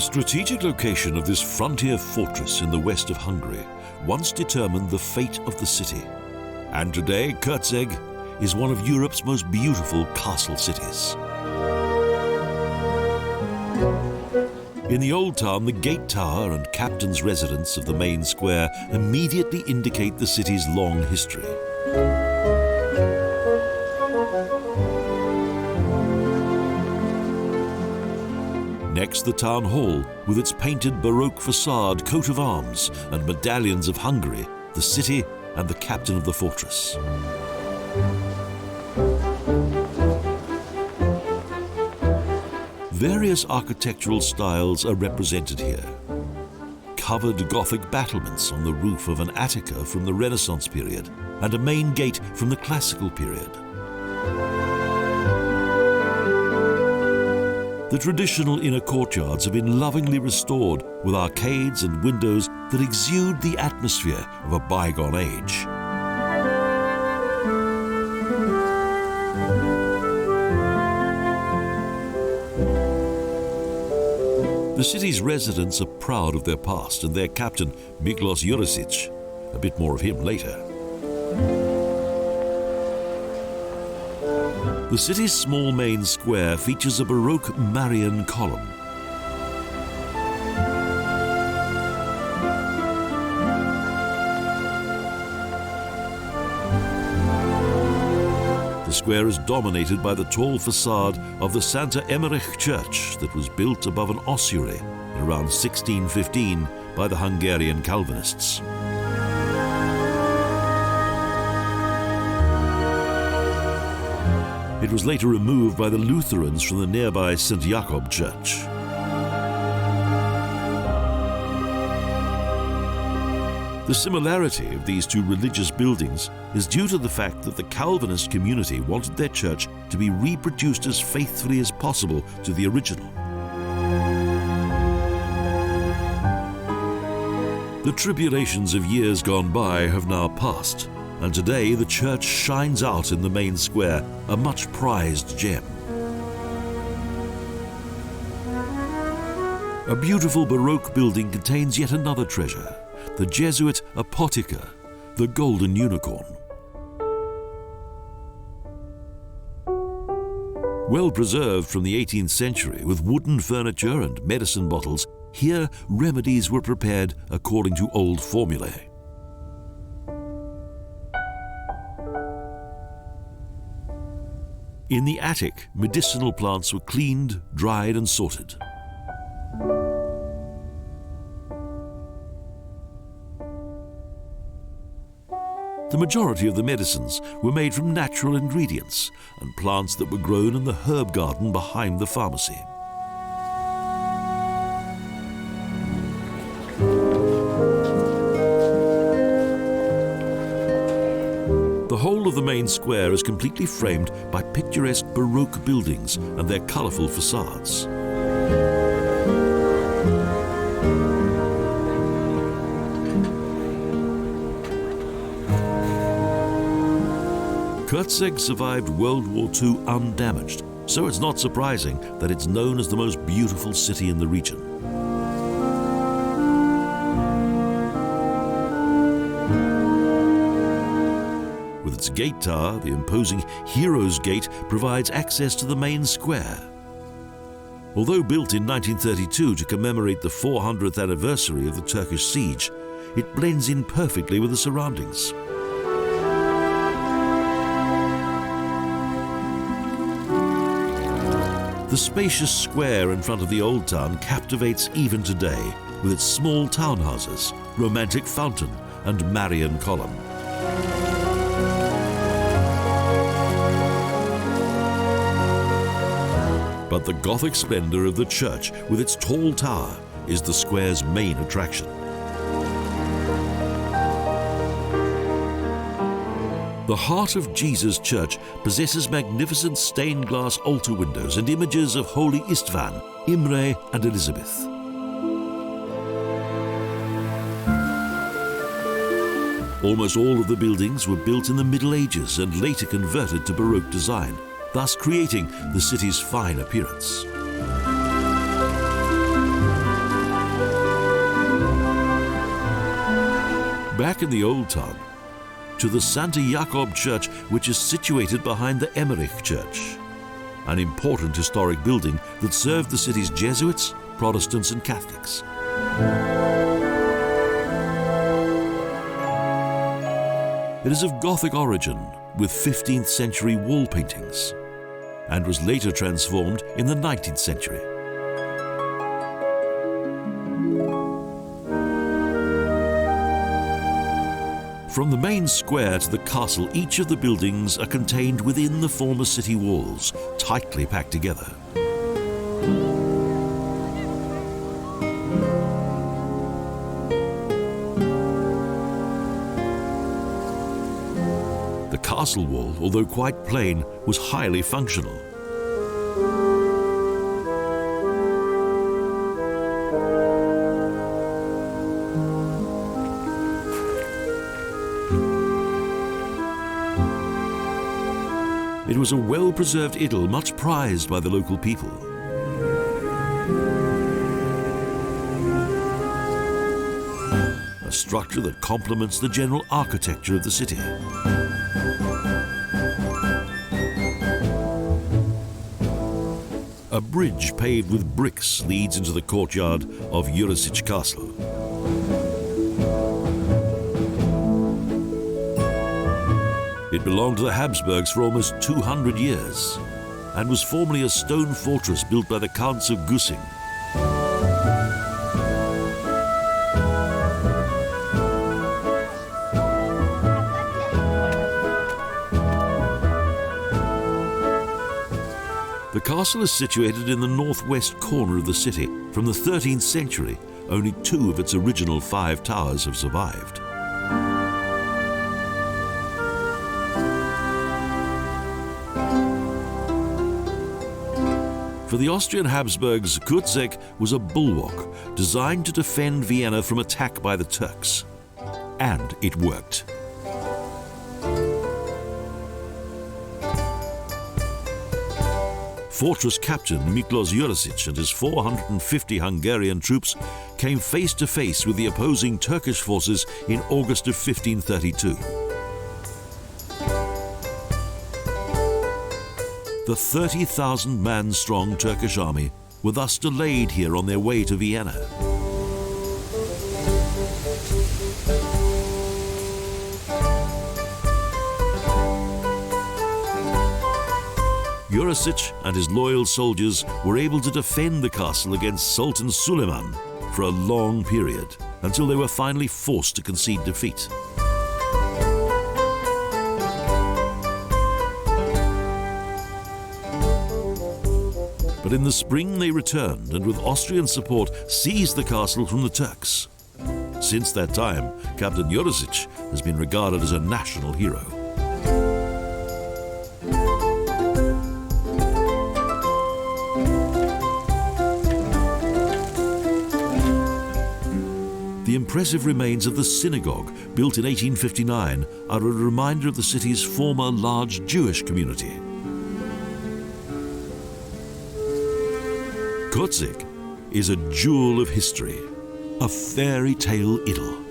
strategic location of this frontier fortress in the west of Hungary once determined the fate of the city. And today, Kőszeg is one of Europe's most beautiful castle cities. In the old town, the gate tower and captain's residence of the main square immediately indicate the city's long history. Next, the town hall, with its painted Baroque facade, coat of arms, and medallions of Hungary, the city, and the captain of the fortress. Various architectural styles are represented here. Covered Gothic battlements on the roof of an attica from the Renaissance period, and a main gate from the Classical period. The traditional inner courtyards have been lovingly restored with arcades and windows that exude the atmosphere of a bygone age. The city's residents are proud of their past and their captain, Miklós Jurisics. A bit more of him later. The city's small main square features a Baroque Marian column. The square is dominated by the tall facade of the Santa Emeric church that was built above an ossuary in around 1615 by the Hungarian Calvinists. It was later removed by the Lutherans from the nearby St. Jakob Church. The similarity of these two religious buildings is due to the fact that the Calvinist community wanted their church to be reproduced as faithfully as possible to the original. The tribulations of years gone by have now passed, and today the church shines out in the main square, a much prized gem. A beautiful Baroque building contains yet another treasure, the Jesuit Apothecary, the golden unicorn. Well preserved from the 18th century with wooden furniture and medicine bottles, here remedies were prepared according to old formulae. In the attic, medicinal plants were cleaned, dried, and sorted. The majority of the medicines were made from natural ingredients and plants that were grown in the herb garden behind the pharmacy. The whole of the main square is completely framed by picturesque Baroque buildings and their colourful facades. Kőszeg survived World War II undamaged, so it's not surprising that it's known as the most beautiful city in the region. With its gate tower, the imposing Heroes Gate provides access to the main square. Although built in 1932 to commemorate the 400th anniversary of the Turkish siege, it blends in perfectly with the surroundings. The spacious square in front of the old town captivates even today with its small townhouses, romantic fountain, and Marian column. But the Gothic splendor of the church with its tall tower is the square's main attraction. The Heart of Jesus Church possesses magnificent stained glass altar windows and images of Holy Istvan, Imre, and Elizabeth. Almost all of the buildings were built in the Middle Ages and later converted to Baroque design, thus creating the city's fine appearance. Back in the old town, to the St. Jakob Church, which is situated behind the Emeric Church, an important historic building that served the city's Jesuits, Protestants and Catholics. It is of Gothic origin, with 15th century wall paintings, and was later transformed in the 19th century. From the main square to the castle, each of the buildings are contained within the former city walls, tightly packed together. The castle wall, although quite plain, was highly functional. It was a well-preserved idyll, much prized by the local people. A structure that complements the general architecture of the city. A bridge paved with bricks leads into the courtyard of Jurisics Castle. It belonged to the Habsburgs for almost 200 years and was formerly a stone fortress built by the Counts of Kőszeg. The castle is situated in the northwest corner of the city. From the 13th century, only 2 of its original 5 towers have survived. For the Austrian Habsburgs, Kőszeg was a bulwark designed to defend Vienna from attack by the Turks. And it worked. Fortress captain Miklós Jurisics and his 450 Hungarian troops came face to face with the opposing Turkish forces in August of 1532. The 30,000-man strong Turkish army were thus delayed here on their way to Vienna. Jurisics and his loyal soldiers were able to defend the castle against Sultan Suleiman for a long period, until they were finally forced to concede defeat. But in the spring they returned and with Austrian support seized the castle from the Turks. Since that time, Captain Jurisics has been regarded as a national hero. The impressive remains of the Synagogue, built in 1859, are a reminder of the city's former large Jewish community. Kőszeg is a jewel of history, a fairy tale idyll.